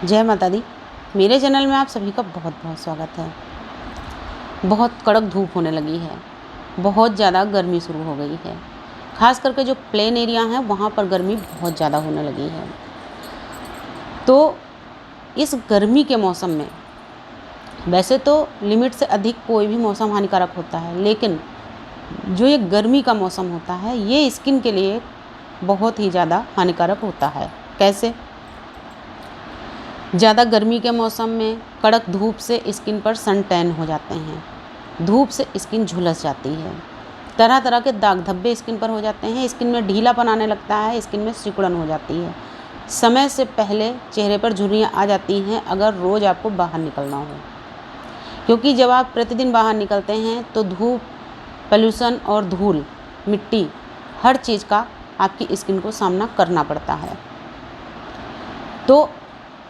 जय माता दी। मेरे चैनल में आप सभी का बहुत बहुत स्वागत है। बहुत कड़क धूप होने लगी है, बहुत ज़्यादा गर्मी शुरू हो गई है। ख़ास करके जो प्लेन एरिया हैं वहाँ पर गर्मी बहुत ज़्यादा होने लगी है। तो इस गर्मी के मौसम में वैसे तो लिमिट से अधिक कोई भी मौसम हानिकारक होता है, लेकिन जो ये गर्मी का मौसम होता है ये स्किन के लिए बहुत ही ज़्यादा हानिकारक होता है। कैसे? ज़्यादा गर्मी के मौसम में कड़क धूप से स्किन पर सन टैन हो जाते हैं, धूप से स्किन झुलस जाती है, तरह तरह के दाग धब्बे स्किन पर हो जाते हैं, स्किन में ढीलापन आने लगता है, स्किन में सिकुड़न हो जाती है, समय से पहले चेहरे पर झुर्रियाँ आ जाती हैं अगर रोज़ आपको बाहर निकलना हो। क्योंकि जब आप प्रतिदिन बाहर निकलते हैं तो धूप, पोल्यूशन और धूल, मिट्टी, हर चीज़ का आपकी स्किन को सामना करना पड़ता है। तो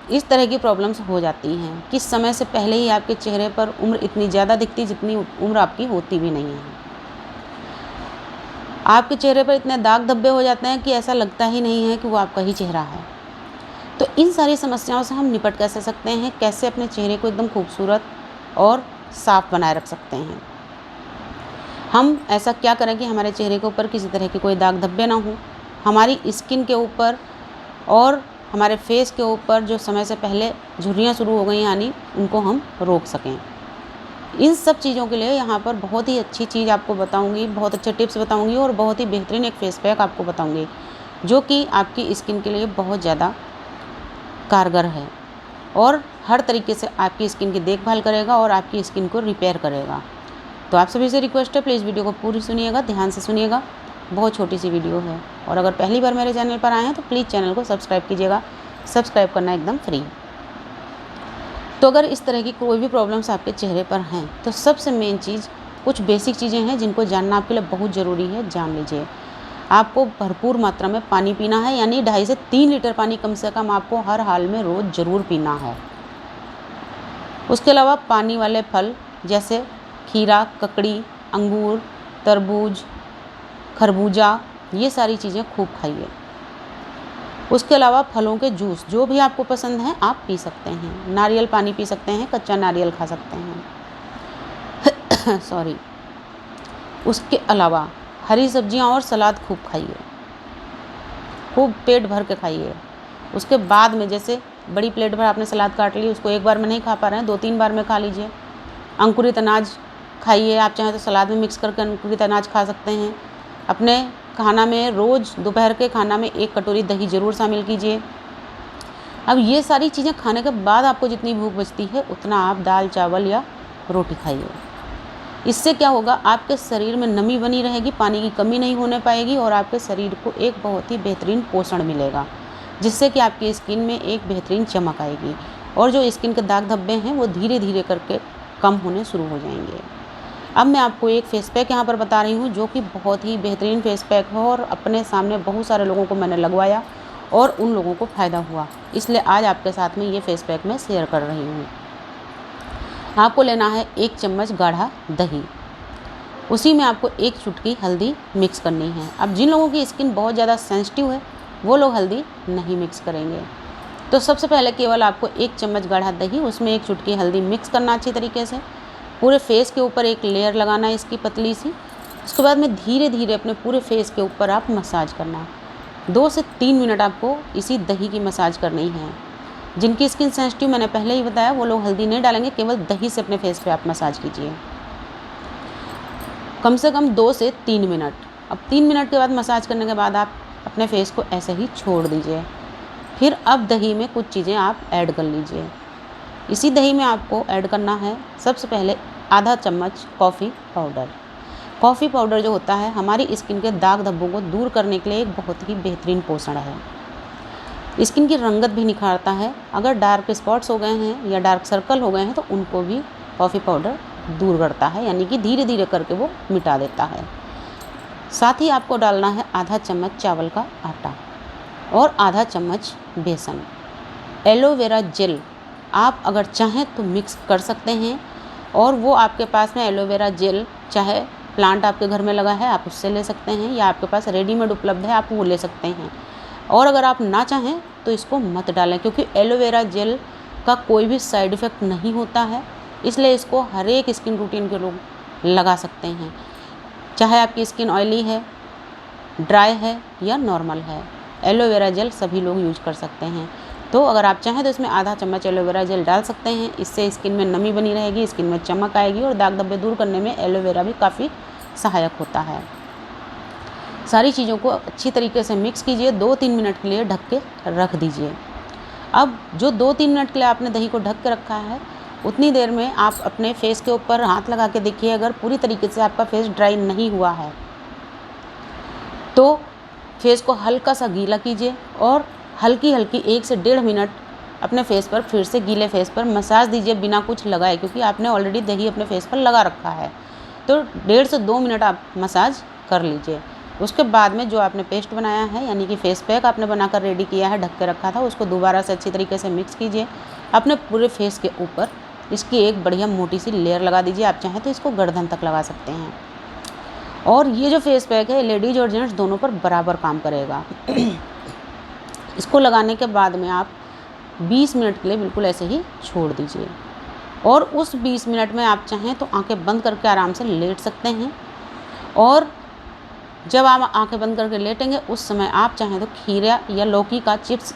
इस तरह की प्रॉब्लम्स हो जाती हैं कि समय से पहले ही आपके चेहरे पर उम्र इतनी ज़्यादा दिखती जितनी उम्र आपकी होती भी नहीं है। आपके चेहरे पर इतने दाग धब्बे हो जाते हैं कि ऐसा लगता ही नहीं है कि वो आपका ही चेहरा है। तो इन सारी समस्याओं से हम निपट कैसे सकते हैं, कैसे अपने चेहरे को एकदम खूबसूरत और साफ बनाए रख सकते हैं। हम ऐसा क्या करें कि हमारे चेहरे के ऊपर किसी तरह के कोई दाग धब्बे ना हो, हमारी स्किन के ऊपर और हमारे फेस के ऊपर जो समय से पहले झुर्रियाँ शुरू हो गई यानी उनको हम रोक सकें। इन सब चीज़ों के लिए यहाँ पर बहुत ही अच्छी चीज़ आपको बताऊँगी, बहुत अच्छे टिप्स बताऊँगी और बहुत ही बेहतरीन एक फेस पैक आपको बताऊँगी जो कि आपकी स्किन के लिए बहुत ज़्यादा कारगर है और हर तरीके से आपकी स्किन की देखभाल करेगा और आपकी स्किन को रिपेयर करेगा। तो आप सभी से रिक्वेस्ट है, प्लीज़ वीडियो को पूरी सुनिएगा, ध्यान से सुनिएगा। बहुत छोटी सी वीडियो है और अगर पहली बार मेरे चैनल पर आए हैं तो प्लीज़ चैनल को सब्सक्राइब कीजिएगा। सब्सक्राइब करना एकदम फ्री। तो अगर इस तरह की कोई भी प्रॉब्लम्स आपके चेहरे पर हैं तो सबसे मेन चीज़, कुछ बेसिक चीज़ें हैं जिनको जानना आपके लिए बहुत ज़रूरी है, जान लीजिए। आपको भरपूर मात्रा में पानी पीना है, यानी 2.5 से 3 लीटर पानी कम से कम आपको हर हाल में रोज़ ज़रूर पीना है। उसके अलावा पानी वाले फल जैसे खीरा, ककड़ी, अंगूर, तरबूज, खरबूजा, ये सारी चीज़ें खूब खाइए। उसके अलावा फलों के जूस जो भी आपको पसंद है आप पी सकते हैं। नारियल पानी पी सकते हैं, कच्चा नारियल खा सकते हैं सॉरी। उसके अलावा हरी सब्जियां और सलाद खूब खाइए, खूब पेट भर के खाइए। उसके बाद में जैसे बड़ी प्लेट भर आपने सलाद काट ली, उसको एक बार में नहीं खा पा रहे हैं, 2-3 बार में खा लीजिए। अंकुरित अनाज खाइए, आप चाहें तो सलाद में मिक्स करके अंकुरित अनाज खा सकते हैं। अपने खाना में रोज़ दोपहर के खाना में 1 कटोरी दही ज़रूर शामिल कीजिए। अब ये सारी चीज़ें खाने के बाद आपको जितनी भूख बचती है उतना आप दाल, चावल या रोटी खाइए। इससे क्या होगा, आपके शरीर में नमी बनी रहेगी, पानी की कमी नहीं होने पाएगी और आपके शरीर को एक बहुत ही बेहतरीन पोषण मिलेगा, जिससे कि आपकी स्किन में एक बेहतरीन चमक आएगी और जो स्किन के दाग धब्बे हैं वो धीरे धीरे करके कम होने शुरू हो जाएंगे। अब मैं आपको एक फेस पैक यहाँ पर बता रही हूँ जो कि बहुत ही बेहतरीन फेस पैक है और अपने सामने बहुत सारे लोगों को मैंने लगवाया और उन लोगों को फ़ायदा हुआ, इसलिए आज आपके साथ में ये फेस पैक मैं शेयर कर रही हूँ। आपको लेना है 1 चम्मच गाढ़ा दही, उसी में आपको 1 चुटकी हल्दी मिक्स करनी है। अब जिन लोगों की स्किन बहुत ज़्यादा सेंसिटिव है वो लोग हल्दी नहीं मिक्स करेंगे। तो सबसे पहले केवल आपको 1 चम्मच गाढ़ा दही, उसमें 1 चुटकी हल्दी मिक्स करना अच्छी तरीके से, पूरे फेस के ऊपर एक लेयर लगाना है इसकी पतली सी। उसके बाद में धीरे धीरे अपने पूरे फेस के ऊपर आप मसाज करना। 2 से 3 मिनट आपको इसी दही की मसाज करनी है। जिनकी स्किन सेंसिटिव मैंने पहले ही बताया वो लोग हल्दी नहीं डालेंगे, केवल दही से अपने फेस पे आप मसाज कीजिए कम से कम 2 से 3 मिनट। अब 3 मिनट के बाद मसाज करने के बाद आप अपने फेस को ऐसे ही छोड़ दीजिए। फिर अब दही में कुछ चीज़ें आप ऐड कर लीजिए। इसी दही में आपको ऐड करना है सबसे पहले आधा चम्मच कॉफ़ी पाउडर। कॉफ़ी पाउडर जो होता है हमारी स्किन के दाग धब्बों को दूर करने के लिए एक बहुत ही बेहतरीन पोषण है। स्किन की रंगत भी निखारता है। अगर डार्क स्पॉट्स हो गए हैं या डार्क सर्कल हो गए हैं तो उनको भी कॉफ़ी पाउडर दूर करता है, यानी कि धीरे धीरे करके वो मिटा देता है। साथ ही आपको डालना है आधा चम्मच चावल का आटा और आधा चम्मच बेसन। एलोवेरा जेल आप अगर चाहें तो मिक्स कर सकते हैं और वो आपके पास में एलोवेरा जेल चाहे प्लांट आपके घर में लगा है आप उससे ले सकते हैं या आपके पास रेडीमेड उपलब्ध है आप वो ले सकते हैं। और अगर आप ना चाहें तो इसको मत डालें, क्योंकि एलोवेरा जेल का कोई भी साइड इफ़ेक्ट नहीं होता है, इसलिए इसको हर एक स्किन रूटीन के लोग लगा सकते हैं, चाहे आपकी स्किन ऑयली है, ड्राई है या नॉर्मल है। एलोवेरा जेल सभी लोग यूज कर सकते हैं। तो अगर आप चाहें तो इसमें आधा चम्मच एलोवेरा जेल डाल सकते हैं। इससे स्किन में नमी बनी रहेगी, स्किन में चमक आएगी और दाग धब्बे दूर करने में एलोवेरा भी काफ़ी सहायक होता है। सारी चीज़ों को अच्छी तरीके से मिक्स कीजिए, 2-3 मिनट के लिए ढक के रख दीजिए। अब जो 2-3 मिनट के लिए आपने दही को ढक के रखा है, उतनी देर में आप अपने फेस के ऊपर हाथ लगा के देखिए, अगर पूरी तरीके से आपका फेस ड्राई नहीं हुआ है तो फेस को हल्का सा गीला कीजिए और हल्की हल्की 1 से 1.5 मिनट अपने फेस पर फिर से गीले फेस पर मसाज दीजिए बिना कुछ लगाए, क्योंकि आपने ऑलरेडी दही अपने फेस पर लगा रखा है। तो 1.5 से 2 मिनट आप मसाज कर लीजिए। उसके बाद में जो आपने पेस्ट बनाया है, यानी कि फेस पैक आपने बनाकर रेडी किया है, ढक के रखा था, उसको दोबारा से अच्छी तरीके से मिक्स कीजिए। अपने पूरे फेस के ऊपर इसकी एक बढ़िया मोटी सी लेयर लगा दीजिए। आप चाहें तो इसको गर्दन तक लगा सकते हैं। और ये जो फेस पैक है लेडीज और जेंट्स दोनों पर बराबर काम करेगा। इसको लगाने के बाद में आप 20 मिनट के लिए बिल्कुल ऐसे ही छोड़ दीजिए और उस 20 मिनट में आप चाहें तो आंखें बंद करके आराम से लेट सकते हैं। और जब आप आंखें बंद करके लेटेंगे उस समय आप चाहें तो खीरा या लौकी का चिप्स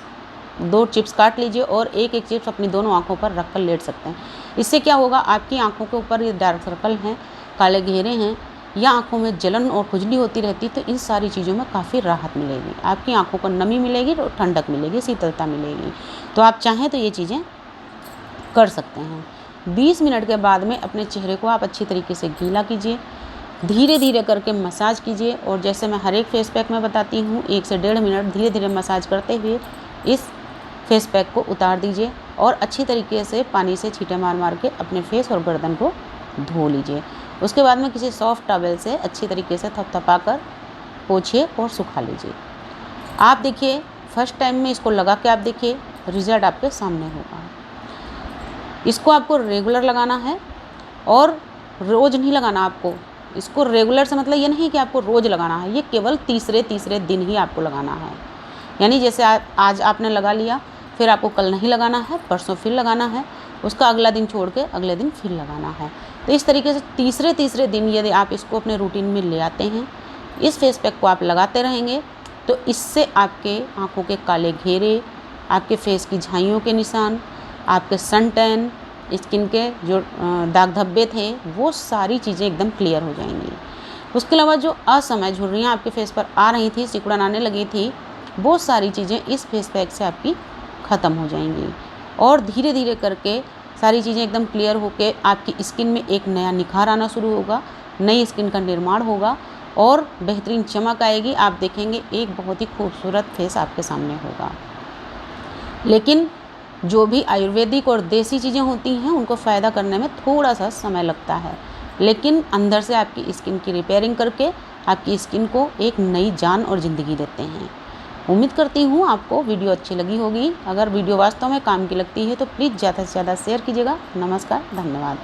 2 चिप्स काट लीजिए और एक चिप्स अपनी दोनों आंखों पर रख कर लेट सकते हैं। इससे क्या होगा, आपकी आंखों के ऊपर ये डार्क सर्कल हैं, काले घेरे हैं या आंखों में जलन और खुजली होती रहती, तो इन सारी चीज़ों में काफ़ी राहत मिलेगी। आपकी आंखों को नमी मिलेगी और ठंडक मिलेगी, शीतलता मिलेगी। तो आप चाहें तो ये चीज़ें कर सकते हैं। 20 मिनट के बाद में अपने चेहरे को आप अच्छी तरीके से गीला कीजिए, धीरे धीरे करके मसाज कीजिए और जैसे मैं हर एक फेस पैक में बताती हूँ 1 से 1.5 मिनट धीरे धीरे मसाज करते हुए इस फेस पैक को उतार दीजिए और अच्छी तरीके से पानी से छींटे मार मार के अपने फेस और गर्दन को धो लीजिए। उसके बाद में किसी सॉफ्ट टॉवल से अच्छी तरीके से थपथपा कर पोंछिए और सुखा लीजिए। आप देखिए, फर्स्ट टाइम में इसको लगा के आप देखिए, रिजल्ट आपके सामने होगा। इसको आपको रेगुलर लगाना है और रोज़ नहीं लगाना आपको। इसको रेगुलर से मतलब ये नहीं कि आपको रोज़ लगाना है, ये केवल तीसरे दिन ही आपको लगाना है। यानी जैसे आज आपने लगा लिया, फिर आपको कल नहीं लगाना है, परसों फिर लगाना है, उसका अगला दिन छोड़ के अगले दिन फिर लगाना है। तो इस तरीके से तीसरे दिन यदि आप इसको अपने रूटीन में ले आते हैं, इस फेस पैक को आप लगाते रहेंगे, तो इससे आपके आँखों के काले घेरे, आपके फेस की झाइयों के निशान, आपके सन टैन, स्किन के जो दाग धब्बे थे, वो सारी चीज़ें एकदम क्लियर हो जाएंगी। उसके अलावा जो असमय झुर्रियाँ आपके फेस पर आ रही थी, सिकुड़न आने लगी थी, वो सारी चीज़ें इस फेस पैक से आपकी ख़त्म हो जाएंगी और धीरे धीरे करके सारी चीज़ें एकदम क्लियर होके आपकी स्किन में एक नया निखार आना शुरू होगा, नई स्किन का निर्माण होगा और बेहतरीन चमक आएगी। आप देखेंगे एक बहुत ही खूबसूरत फेस आपके सामने होगा। लेकिन जो भी आयुर्वेदिक और देसी चीज़ें होती हैं उनको फ़ायदा करने में थोड़ा सा समय लगता है, लेकिन अंदर से आपकी स्किन की रिपेयरिंग करके आपकी स्किन को एक नई जान और ज़िंदगी देते हैं। उम्मीद करती हूँ आपको वीडियो अच्छी लगी होगी। अगर वीडियो वास्तव में काम की लगती है तो प्लीज़ ज़्यादा से ज़्यादा शेयर कीजिएगा। नमस्कार, धन्यवाद।